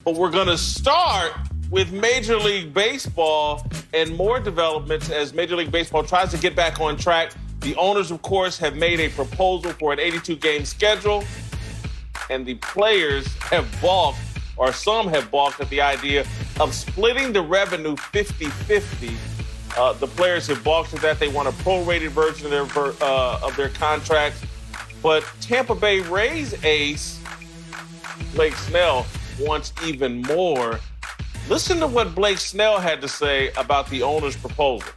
But we're going to start with Major League Baseball and more developments as Major League Baseball tries to get back on track. The owners, of course, have made a proposal for an 82-game schedule, and the players have balked, or some have balked at the idea of splitting the revenue 50-50. The players have balked at that. They want a prorated version of their contracts. But Tampa Bay Rays ace Blake Snell wants even more. Listen to what Blake Snell had to say about the owner's proposal.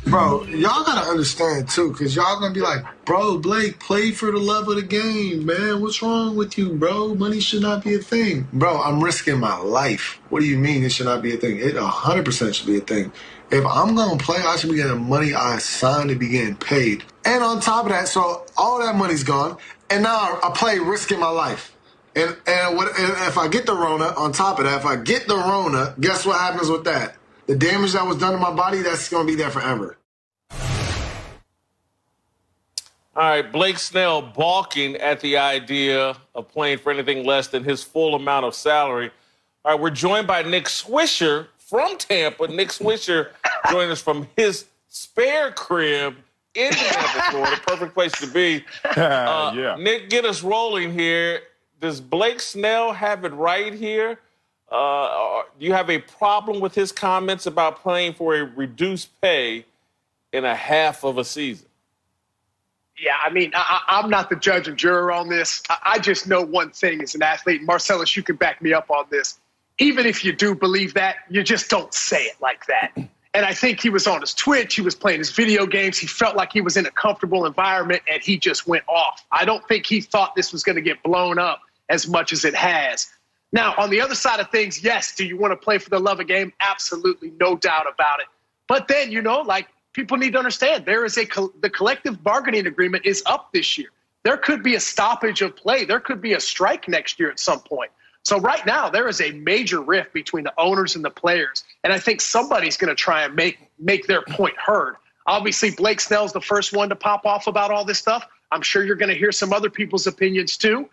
Bro, y'all gotta understand, too, because y'all gonna be like, bro, Blake, play for the love of the game, man. What's wrong with you, bro? Money should not be a thing. Bro, I'm risking my life. What do you mean it should not be a thing? It 100% should be a thing. If I'm gonna play, I should be getting money I signed to be getting paid. And on top of that, so all that money's gone, and now I play risking my life. And if I get the Rona, on top of that, if I get the Rona, guess what happens with that? The damage that was done to my body, that's going to be there forever. All right, Blake Snell balking at the idea of playing for anything less than his full amount of salary. All right, we're joined by Nick Swisher from Tampa. Nick Swisher joining us from his spare crib in Tampa, Florida. Perfect place to be. Yeah. Nick, get us rolling here. Does Blake Snell have it right here? Do you have a problem with his comments about playing for a reduced pay in a half of a season? Yeah, I mean, I'm not the judge and juror on this. I just know one thing as an athlete. Marcellus, you can back me up on this. Even if you do believe that, you just don't say it like that. And I think he was on his Twitch. He was playing his video games. He felt like he was in a comfortable environment, and he just went off. I don't think he thought this was going to get blown up as much as it has. Now, on the other side of things, yes, do you want to play for the love of the game? Absolutely, no doubt about it. But then, people need to understand there is the collective bargaining agreement is up this year. There could be a stoppage of play. There could be a strike next year at some point. So right now, there is a major rift between the owners and the players. And I think somebody's going to try and make their point heard. Obviously, Blake Snell's the first one to pop off about all this stuff. I'm sure you're going to hear some other people's opinions too.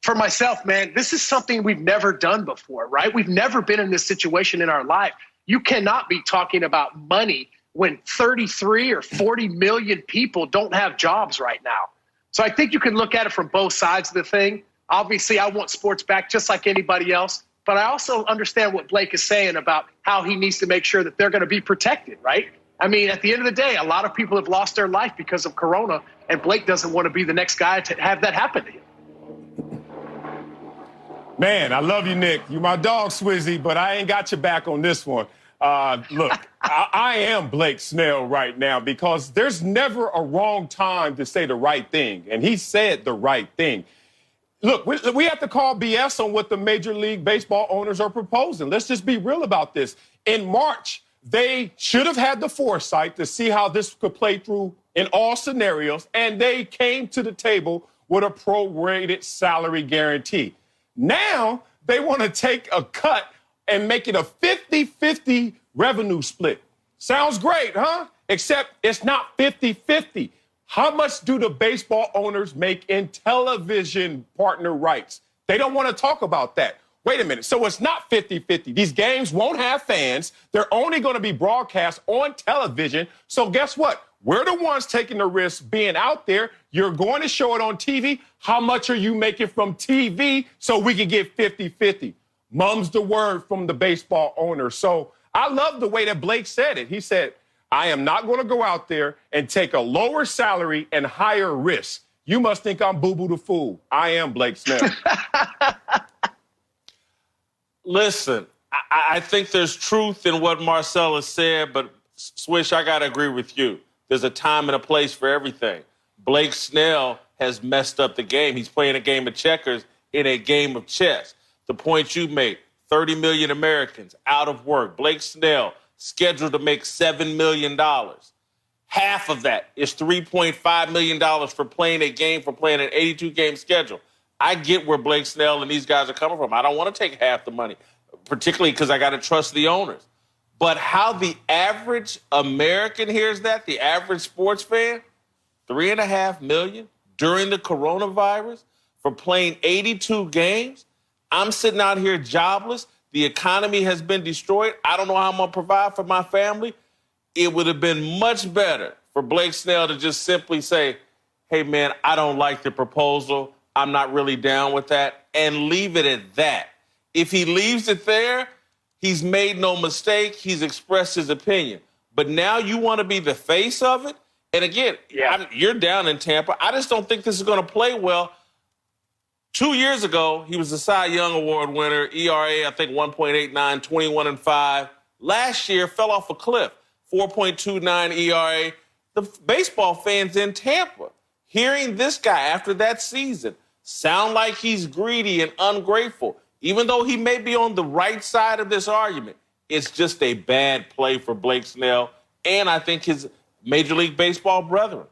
For myself, man, this is something we've never done before, right? We've never been in this situation in our life. You cannot be talking about money when 33 or 40 million people don't have jobs right now. So I think you can look at it from both sides of the thing. Obviously, I want sports back just like anybody else, but I also understand what Blake is saying about how he needs to make sure that they're going to be protected, right? I mean, at the end of the day, a lot of people have lost their life because of Corona, and Blake doesn't want to be the next guy to have that happen to him. Man, I love you, Nick. You my dog, Swizzy, but I ain't got your back on this one. Look, I am Blake Snell right now because there's never a wrong time to say the right thing, and he said the right thing. Look, we have to call BS on what the Major League Baseball owners are proposing. Let's just be real about this. In March, they should have had the foresight to see how this could play through in all scenarios, and they came to the table with a prorated salary guarantee. Now they want to take a cut and make it a 50-50 revenue split. Sounds great, huh? Except it's not 50-50. How much do the baseball owners make in television partner rights? They don't want to talk about that. Wait a minute. So it's not 50-50. These games won't have fans. They're only going to be broadcast on television. So guess what? We're the ones taking the risk being out there. You're going to show it on TV. How much are you making from TV so we can get 50-50? Mum's the word from the baseball owner. So I love the way that Blake said it. He said, I am not going to go out there and take a lower salary and higher risk. You must think I'm Boo-Boo the Fool. I am Blake Snell. Listen, I think there's truth in what Marcellus said, but Swish, I got to agree with you. There's a time and a place for everything. Blake Snell has messed up the game. He's playing a game of checkers in a game of chess. The point you make, 30 million Americans out of work. Blake Snell scheduled to make $7 million. Half of that is $3.5 million for playing a game, for playing an 82-game schedule. I get where Blake Snell and these guys are coming from. I don't want to take half the money, particularly because I got to trust the owners. But how the average American hears that, the average sports fan, $3.5 million during the coronavirus for playing 82 games, I'm sitting out here jobless. The economy has been destroyed. I don't know how I'm going to provide for my family. It would have been much better for Blake Snell to just simply say, hey, man, I don't like the proposal. I'm not really down with that, and leave it at that. If he leaves it there, he's made no mistake. He's expressed his opinion. But now you want to be the face of it? And again, you're down in Tampa. I just don't think this is going to play well. 2 years ago, he was the Cy Young Award winner, ERA, I think 1.89, 21-5. Last year, fell off a cliff, 4.29 ERA. The baseball fans in Tampa, hearing this guy after that season sound like he's greedy and ungrateful, even though he may be on the right side of this argument, it's just a bad play for Blake Snell and I think his Major League Baseball brethren.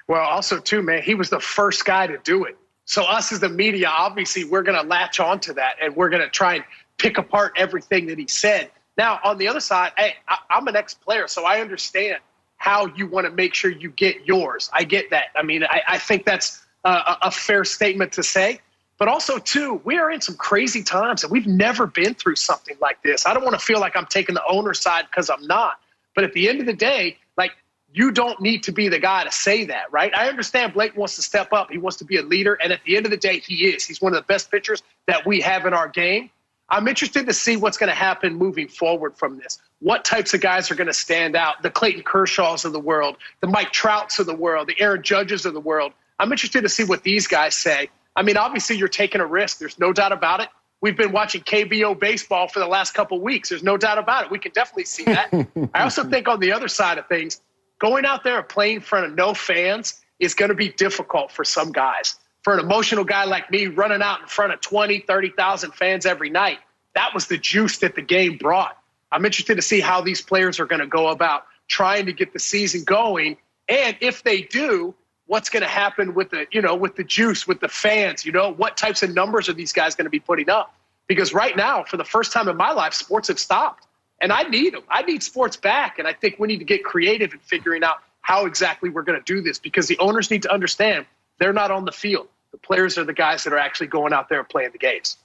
Well, also, too, man, he was the first guy to do it. So us as the media, obviously, we're going to latch onto that, and we're going to try and pick apart everything that he said. Now, on the other side, hey, I'm an ex-player, so I understand how you want to make sure you get yours. I get that. I mean, I think that's a fair statement to say. But also, too, we are in some crazy times, and we've never been through something like this. I don't want to feel like I'm taking the owner's side because I'm not. But at the end of the day, like, you don't need to be the guy to say that, right? I understand Blake wants to step up. He wants to be a leader. And at the end of the day, he is. He's one of the best pitchers that we have in our game. I'm interested to see what's going to happen moving forward from this. What types of guys are going to stand out? The Clayton Kershaws of the world, the Mike Trouts of the world, the Aaron Judges of the world. I'm interested to see what these guys say. I mean, obviously, you're taking a risk. There's no doubt about it. We've been watching KBO baseball for the last couple of weeks. There's no doubt about it. We can definitely see that. I also think on the other side of things, going out there and playing in front of no fans is going to be difficult for some guys. For an emotional guy like me, running out in front of 20, 30,000 fans every night, that was the juice that the game brought. I'm interested to see how these players are going to go about trying to get the season going. And if they do, what's going to happen with the, with the juice, with the fans, what types of numbers are these guys going to be putting up? Because right now, for the first time in my life, sports have stopped. And I need them. I need sports back. And I think we need to get creative in figuring out how exactly we're going to do this, because the owners need to understand they're not on the field. The players are the guys that are actually going out there and playing the games.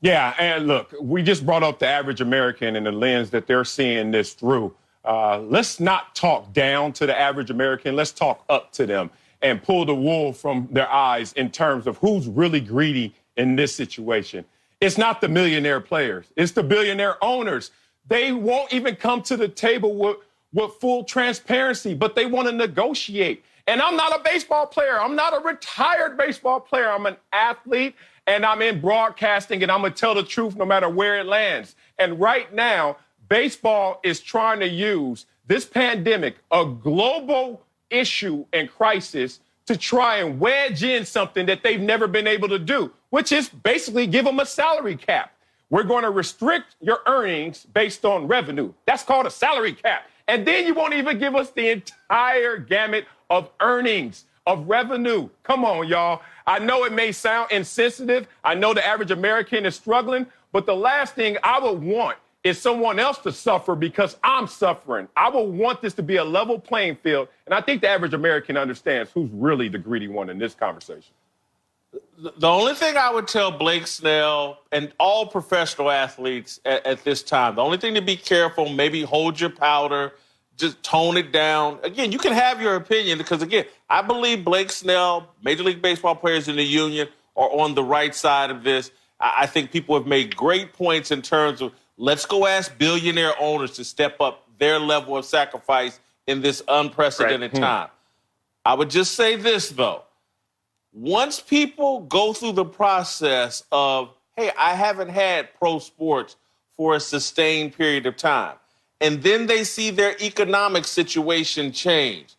Yeah, and look, we just brought up the average American and the lens that they're seeing this through. Let's not talk down to the average American. Let's talk up to them and pull the wool from their eyes in terms of who's really greedy in this situation. It's not the millionaire players. It's the billionaire owners. They won't even come to the table with full transparency, but they want to negotiate. And I'm not a baseball player. I'm not a retired baseball player. I'm an athlete, and I'm in broadcasting, and I'm going to tell the truth no matter where it lands. And right now, baseball is trying to use this pandemic, a global issue and crisis, to try and wedge in something that they've never been able to do, which is basically give them a salary cap. We're going to restrict your earnings based on revenue. That's called a salary cap. And then you won't even give us the entire gamut of earnings, of revenue. Come on, y'all. I know it may sound insensitive. I know the average American is struggling, but the last thing I would want is someone else to suffer because I'm suffering. I will want this to be a level playing field. And I think the average American understands who's really the greedy one in this conversation. The only thing I would tell Blake Snell and all professional athletes at this time, the only thing to be careful, maybe hold your powder, just tone it down. Again, you can have your opinion because, again, I believe Blake Snell, Major League Baseball players in the union are on the right side of this. I think people have made great points in terms of let's go ask billionaire owners to step up their level of sacrifice in this unprecedented time. I would just say this, though. Once people go through the process of, hey, I haven't had pro sports for a sustained period of time, and then they see their economic situation change,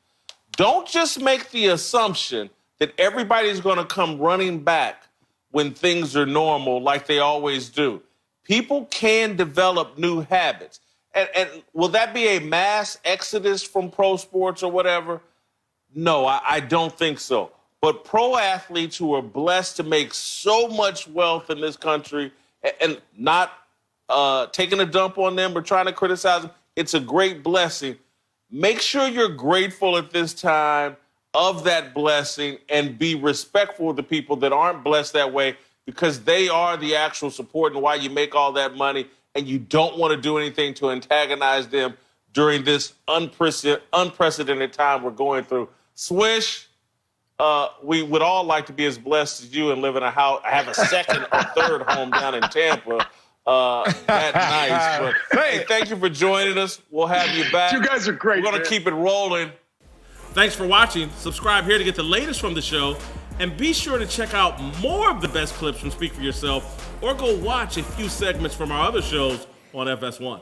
don't just make the assumption that everybody's going to come running back when things are normal like they always do. People can develop new habits. And will that be a mass exodus from pro sports or whatever? No, I don't think so. But pro athletes who are blessed to make so much wealth in this country and not taking a dump on them or trying to criticize them, it's a great blessing. Make sure you're grateful at this time of that blessing and be respectful of the people that aren't blessed that way, because they are the actual support and why you make all that money, and you don't want to do anything to antagonize them during this unprecedented time we're going through. Swish, we would all like to be as blessed as you and live in a house, have a second or third home down in Tampa. That nice. But hey, thank you for joining us. We'll have you back. You guys are great. We're going to keep it rolling. Thanks for watching. Subscribe here to get the latest from the show. And be sure to check out more of the best clips from Speak For Yourself, or go watch a few segments from our other shows on FS1.